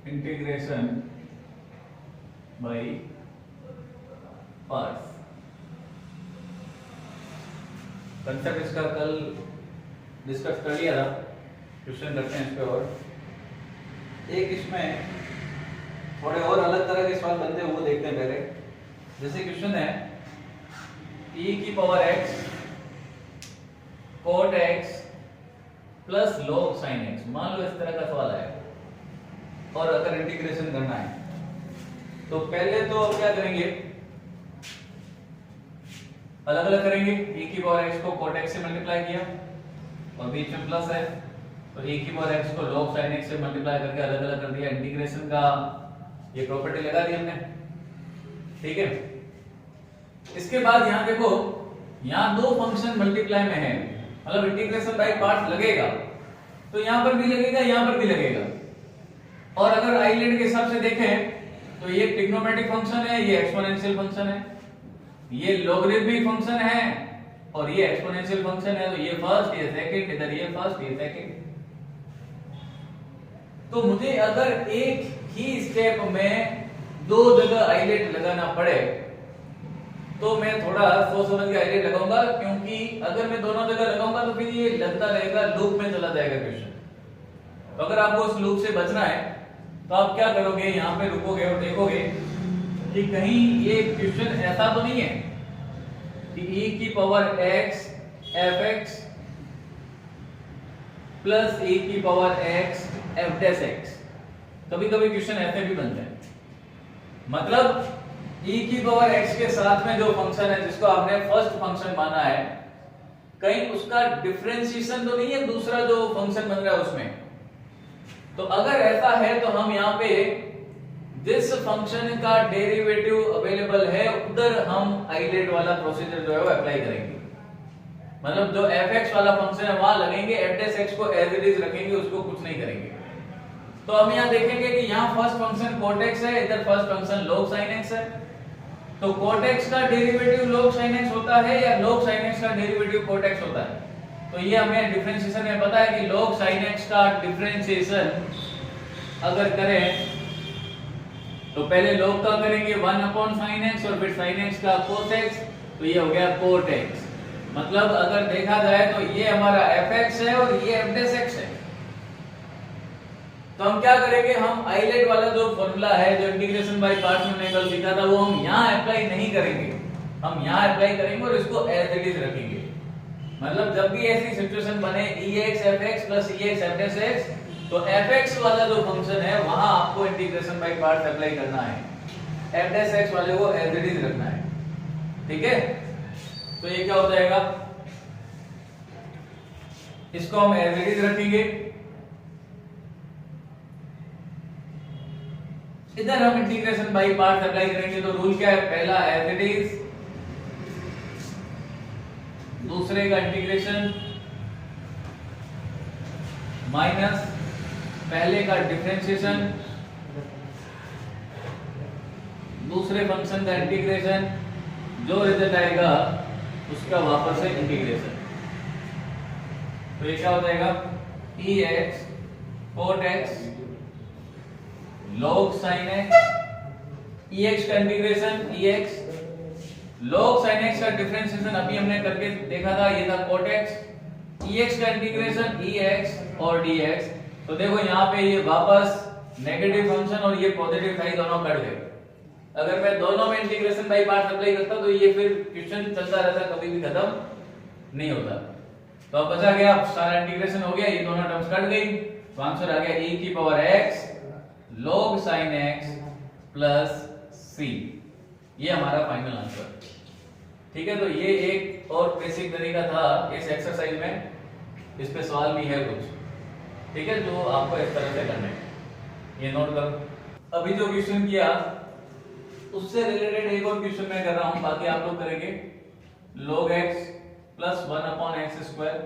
Integration by parts. Concept इसका कल discuss कर लिया था, क्वेश्चन करते हैं इस पे। और एक इसमें थोड़े और अलग तरह के सवाल बनते हैं, वो देखते हैं पहले। जैसे क्वेश्चन है e की power x cot x plus log sin x, मान लो इस तरह का सवाल है और अगर इंटीग्रेशन करना है तो पहले तो क्या करेंगे, अलग अलग करेंगे। e की पावर x को cot x से मल्टीप्लाई किया और बीच में प्लस है, तो e की पावर x को log sin x से मल्टीप्लाई करके अलग अलग कर दिया। इंटीग्रेशन का ये प्रॉपर्टी लगा दी हमने, ठीक है। इसके बाद यहां देखो, यहां दो फंक्शन मल्टीप्लाई में है, मतलब इंटीग्रेशन बाय पार्ट्स लगेगा, तो यहां पर भी लगेगा, यहां पर भी लगेगा। और अगर आइलैंड के हिसाब से देखें तो ये ट्रिग्नोमेट्रिक फंक्शन है, ये एक्सपोनेंशियल फंक्शन है, ये लॉगरिथमिक फंक्शन है और ये एक्सपोनेंशियल फंक्शन है। तो ये फर्स्ट, ये सेकंड, इधर ये फर्स्ट, ये सेकंड। तो मुझे अगर एक ही स्टेप में दो जगह आइलैंड लगाना पड़े तो मैं थोड़ा सोच समझ के आइलैंड लगाऊंगा, क्योंकि अगर मैं दोनों जगह लगाऊंगा तो फिर ये लगता रहेगा, लूप में चला जाएगा क्वेश्चन। तो अगर आपको उस लूप से बचना है तो आप क्या करोगे, यहां पे रुकोगे और देखोगे कि कहीं ये क्वेश्चन ऐसा तो नहीं है कि e की power x fx plus e की power x f dash x। कभी कभी क्वेश्चन ऐसे भी बनते हैं, मतलब e की पावर x के साथ में जो फंक्शन है जिसको आपने फर्स्ट फंक्शन माना है, कहीं उसका डिफरेंशिएशन तो नहीं है दूसरा जो फंक्शन बन रहा है उसमें। तो अगर ऐसा है तो हम यहाँ पे जिस फंक्शन का डेरिवेटिव अवेलेबल है उधर हम आइलेट वाला प्रोसीजर जो है वो अप्लाई करेंगे। मतलब जो fx वाला फंक्शन है वहां लगेंगे, f डैश x को एज इट इज रखेंगे, उसको कुछ नहीं करेंगे। तो हम यहाँ देखेंगे कि यहाँ फर्स्ट फंक्शन cot x है, इधर first function log sin x है। तो cot x का डेरिवेटिव log sin x होता है या log sin x का डेरिवेटिव cot x होता है? तो ये हमें डिफरेंशिएशन में पता है कि log sin x का डिफरेंशिएशन अगर करें तो पहले log का करेंगे 1 अपॉन sin x और फिर sin x का cos x, तो ये हो गया cot x। मतलब अगर देखा जाए तो ये हमारा fx है और ये f डैश x है। तो हम क्या करेंगे, हम आइलेट वाला जो फॉर्मूला है जो इंटीग्रेशन बाय पार्ट्स में हमने कल सीखा था वो हम यहाँ अप्लाई नहीं करेंगे, हम यहाँ अप्लाई करेंगे और इसको एज इट इज रखेंगे। मतलब जब भी ऐसी सिचुएशन बने ex fx plus ex f dash x, तो fx वाला जो फंक्शन है वहां आपको इंटीग्रेशन बाय पार्ट्स अप्लाई करना है, f डैश x वाले को एज इट इज रखना है, ठीक है। तो ये क्या हो जाएगा, इसको हम एज इट इज रखेंगे, इधर हम इंटीग्रेशन बाय पार्ट्स अप्लाई करेंगे। तो रूल क्या है, पहला एज इट इज, दूसरे का इंटीग्रेशन माइनस पहले का डिफरेंशिएशन, दूसरे फंक्शन का इंटीग्रेशन, जो रिजल्ट आएगा उसका वापस से इंटीग्रेशन। तो ये क्या हो जाएगा, ex cot x log sin x, ex का integration ex, log sin x का डिफरेंशिएशन अभी हमने करके देखा था, ये था cot x, ex का इंटीग्रेशन ex और dx। तो देखो यहाँ पे ये वापस नेगेटिव फंक्शन और ये पॉजिटिव था, दोनों कट गए। अगर मैं दोनों में इंटीग्रेशन बाय पार्ट्स अप्लाई करता तो ये फिर क्वेश्चन चलता रहता, कभी भी खत्म नहीं होता। तो अब बचा गया, सारा इंटीग्रेशन हो गया, ये दोनों टर्म्स कट गई, तो आंसर आ गया e की power x log sin x plus c। ये हमारा फाइनल आंसर, ठीक है। तो ये एक और बेसिक तरीका था इस एक्सरसाइज में, इस पे सवाल भी है कुछ, ठीक है, जो आपको इस तरह से करना है, ये नोट करो। अभी जो क्वेश्चन किया उससे रिलेटेड एक और क्वेश्चन मैं कर रहा हूं, बाकी आप लोग करेंगे। log x plus 1 upon x square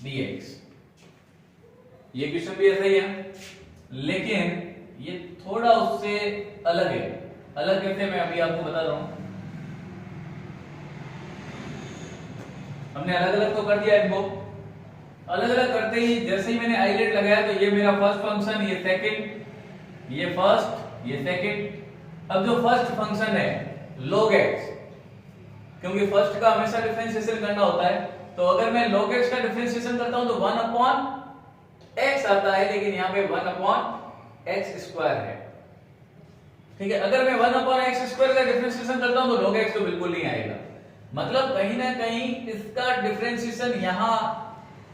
dx। ये क्वेश्चन भी ऐसा ही है, लेकिन ये थोड़ा उससे अलग है। अलग कैसे, मैं अभी आपको बता रहा हूं। हमने अलग अलग तो कर दिया इनको, अलग अलग करते ही जैसे ही मैंने आइलेट लगाया तो ये मेरा फर्स्ट फंक्शन, ये सेकंड, ये फर्स्ट ये सेकंड। अब जो फर्स्ट फंक्शन है log x, क्योंकि फर्स्ट का हमेशा डिफरेंशिएशन करना होता है, तो अगर मैं log x का डिफरेंशिएशन करता हूं तो 1 अपॉन x आता है, लेकिन यहाँ पे 1 अपॉन x स्क्वायर है। ठीक है, अगर मैं 1 अपॉन x स्क्वायर का डिफरेंशिएशन करता हूं तो log x तो बिल्कुल नहीं आएगा। मतलब कहीं ना कहीं इसका डिफरेंशिएशन यहाँ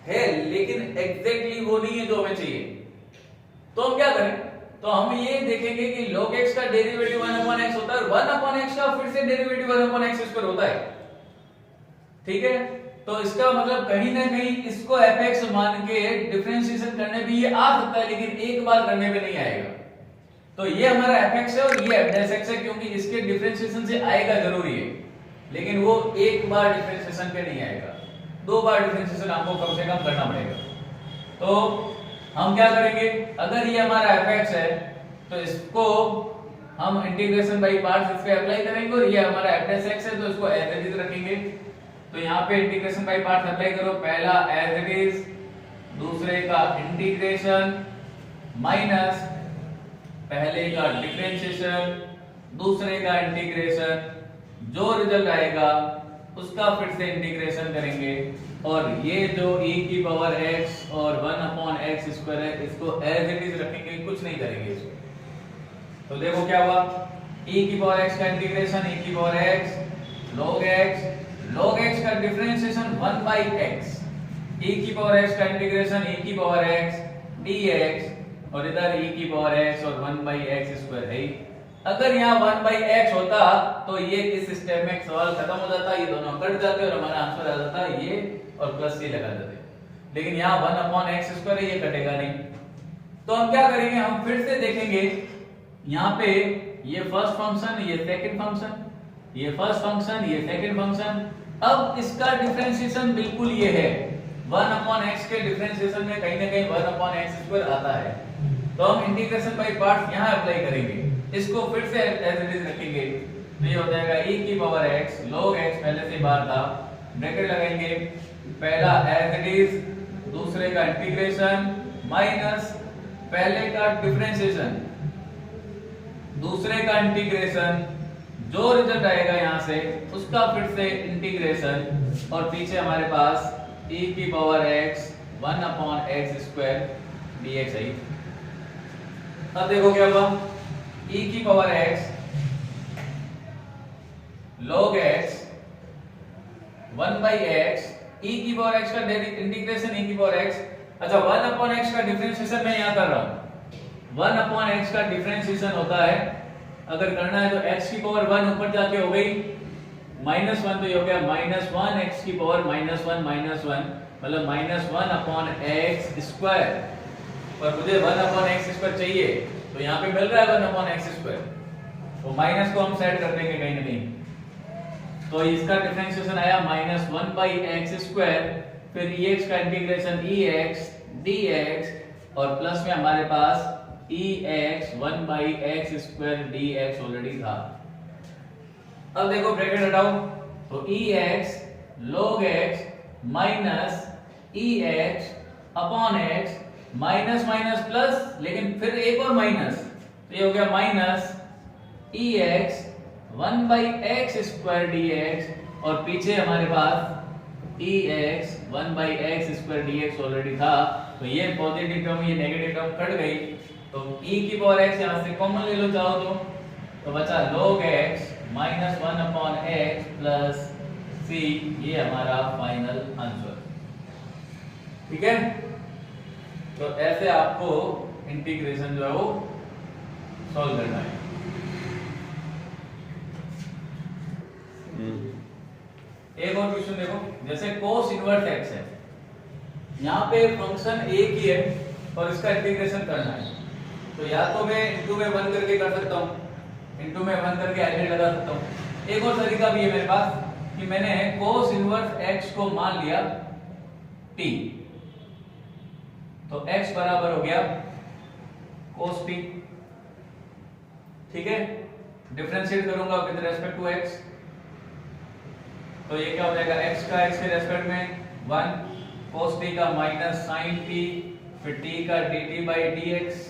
है, लेकिन एग्जैक्टली वो नहीं है जो हमें चाहिए। तो हम क्या करें, तो हम ये देखेंगे कि log x का डेरिवेटिव 1 अपॉन x होता है और 1 अपॉन x का फिर से डेरिवेटिव 1 अपॉन x स्क्वायर होता है। ठीक है, तो इसका मतलब कहीं ना कहीं इसको fx मान के डिफरेंशिएशन करने भी ये आ सकता है, लेकिन एक बार करने पे नहीं आएगा। तो ये हमारा fx है और ये f' है, क्योंकि इसके डिफरेंशिएशन से आएगा जरूरी है, लेकिन वो एक बार डिफरेंशिएशन पे नहीं आएगा, 2 बार डिफरेंशिएशन आपको कम से कम करना पड़ेगा। तो हम क्या करेंगे, अगर ये हमारा fx है तो इसको हम इंटीग्रेशन बाय पार्ट्स इस पे अप्लाई करेंगे, और ये हमारा f' है तो इसको एज इट इज रखेंगे। तो यहाँ पे इंटीग्रेशन बाय पार्ट्स अप्लाई करो, पहला एज इट इज, दूसरे का इंटीग्रेशन माइनस पहले का डिफरेंशिएशन, दूसरे का इंटीग्रेशन, जो रिजल्ट आएगा उसका फिर से इंटीग्रेशन करेंगे, और ये जो e की पावर x और 1 अपॉन x स्क्वायर है इसको एज इट इज रखेंगे, कुछ नहीं करेंगे इसको। तो देखो क्या हुआ, e की पावर x का इंटीग्रेशन e की पावर x log x का डिफरेंशिएशन 1 बाई x, e की पावर x का इंटीग्रेशन e की पावर x dx, और इधर e की पावर x और 1 बाई x स्क्वायर है। अगर यहाँ 1 बाई x होता तो ये इस स्टेप में एक सवाल खत्म हो जाता, ये दोनों कट जाते और हमारा आंसर आ जाता ये और प्लस ये लगा देते, लेकिन यहाँ 1 अपॉन x स्क्वायर है, ये कटेगा नहीं। तो हम क्या करेंगे, हम फिर से देखेंगे यहाँ पे ये फर्स्ट फंक्शन, ये सेकंड फंक्शन, ये फर्स्ट फंक्शन, ये सेकंड फंक्शन। अब इसका डिफरेंशिएशन बिल्कुल ये है, 1 अपॉन x के डिफरेंशिएशन में कहीं ना कहीं 1 अपॉन x स्क्वायर आता है। तो हम इंटीग्रेशन बाय पार्ट्स यहाँ अप्लाई करेंगे, इसको फिर से एज इट इज रखेंगे, तो ये हो जाएगा e की पावर x log x, पहले से बाहर था, ब्रैकेट लगाएंगे, पहला एज इट इज, दूसरे का इंटीग्रेशन माइनस पहले का डिफरेंशिएशन, दूसरे का इंटीग्रेशन, जो रिजल्ट आएगा यहां से उसका फिर से इंटीग्रेशन, और पीछे हमारे पास e की power x 1 upon x square dx है। अब देखो क्या हुआ, e की power x log x 1 by x, e की पावर x का इंटीग्रेशन e की पावर x, अच्छा 1 अपॉन x का डिफरेंशिएशन मैं यहां कर रहा हूं, 1 अपॉन x का डिफरेंशिएशन होता है, अगर करना है तो x की पावर 1 ऊपर जाके हो गई -1, तो ये हो गया -1 x की पावर -1, मतलब -1 अपॉन x स्क्वायर, पर मुझे 1 अपॉन x स्क्वायर चाहिए, तो यहाँ पे मिल रहा है 1 अपॉन x स्क्वायर, तो माइनस को हम सेट कर देंगे कहीं ना कहीं, तो इसका डिफरेंशिएशन आया -1 बाई x स्क्वायर, फिर ex का इंटीग्रेशन ex dx, और प्लस में हमारे पास ex 1 by x square dx already था। अब देखो ब्रैकेट हटाओ, तो ex log x minus ex upon x, minus minus plus, लेकिन फिर एक और माइनस, तो ये हो गया minus ex 1 by x square dx, और पीछे हमारे पास ex 1 by x square dx already था, तो ये पॉजिटिव टर्म ये नेगेटिव टर्म कट गई, तो e की पावर x यहां से कॉमन ले लो चाहो तो बचा log x minus 1 upon x plus c, ये हमारा फाइनल आंसर। ठीक है, तो ऐसे आपको इंटीग्रेशन जो है वो सॉल्व करना है। एक और क्वेश्चन देखो, जैसे cos इनवर्स x है, यहाँ पे फंक्शन एक ही है और इसका इंटीग्रेशन करना है, तो या तो मैं इनटू में 1 करके कर सकता हूँ, इनटू में 1 करके एलिमेंट लगा सकता हूँ। एक और तरीका भी है मेरे पास कि मैंने cos इनवर्स x को मान लिया t, तो x बराबर हो गया cos t। ठीक है, डिफरेंशिएट करूंगा विद रेस्पेक्ट टू x, तो ये क्या हो जाएगा, x का x के रेस्पेक्ट में 1, cos t का माइनस sin t, फिर t का dt by dx,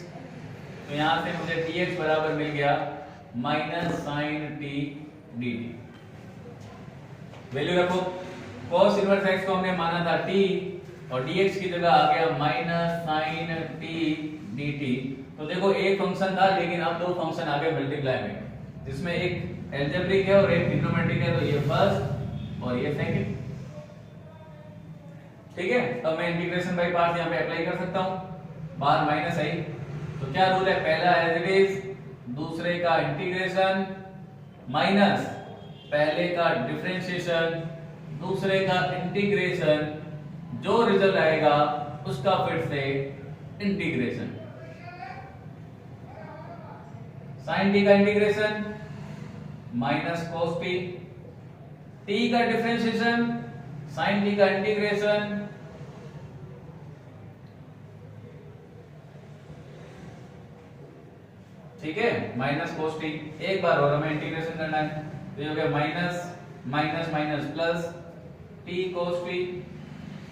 तो यहां से मुझे dx बराबर मिल गया minus sine t dt। Value रखो, cos इनवर्स x को हमने माना था t और dx की जगह आ गया माइनस साइन टी dt। तो देखो एक फंक्शन था लेकिन अब दो फंक्शन आ गए मल्टीप्लाई में, जिसमें एक एल्जेब्रिक है और एक ट्रिग्नोमेट्रिक है। तो ये फर्स्ट और ये सेकंड, ठीक है। अब मैं इंटीग्रेशन बाय पार्ट्स यहां पे अप्लाई कर सकता हूं, बाहर माइनस आई तो क्या रूल है, पहला एज इट इज, दूसरे का इंटीग्रेशन माइनस पहले का डिफरेंशिएशन, दूसरे का इंटीग्रेशन, जो रिजल्ट आएगा उसका फिर से इंटीग्रेशन। साइन टी का integration minus cos T, T का डिफरेंशिएशन साइन टी का इंटीग्रेशन, ठीक है, माइनस cos टी। एक बार और हमें इंटीग्रेशन करना है, तो ये हो गया minus minus minus plus T cos T,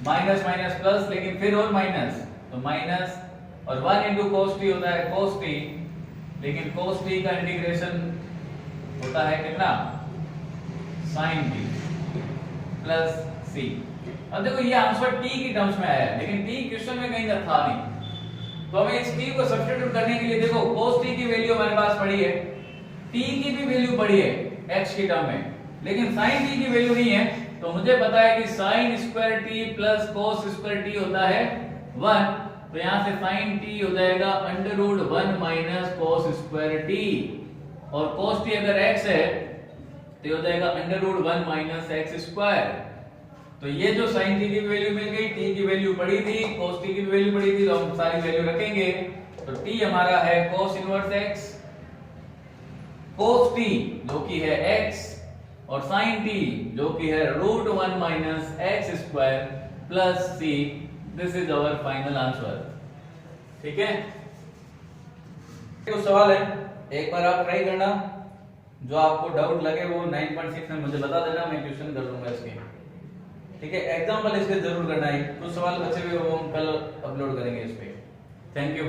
minus minus plus, लेकिन फिर और माइनस, तो माइनस और 1 इंटू cos टी होता है cos टी, लेकिन cos टी का इंटीग्रेशन होता है कितना, sin टी प्लस c। अब देखो ये आंसर t की टर्म्स में आया है, लेकिन t क्वेश्चन में कहीं था नहीं, तो हमें इस t को सब्स्टिट्यूट करने के लिए देखो cos t की वैल्यू हमारे पास पड़ी है, t की भी वैल्यू पड़ी है x की टर्म में, लेकिन sin t की वैल्यू नहीं है। तो मुझे पता है कि sin square t plus cos square t होता है 1, तो यहां से sin t हो जाएगा under root 1 minus cos square t, और cos t अगर x है तो हो जाएगा under root 1 minus x square. तो ये जो sin t की वैल्यू मिल गई, t की वैल्यू पड़ी थी, cos t की वैल्यू पड़ी थी, तो हम सारी वैल्यू रखेंगे। तो t हमारा है cos inverse x, cos t जो कि है x, और sin t जो कि है root 1 minus x square plus c। This is our final answer, ठीक है। कुछ सवाल है, एक बार आप ट्राई करना, जो आपको डाउट लगे वो 9.6 में मुझे बता देना, मैं क्वेश्चन कर दूंगा इसके, ठीक है। एग्जाम्पल इसके जरूर करना है, कुछ सवाल बचे हुए वो हम कल अपलोड करेंगे इस पे। Thank you.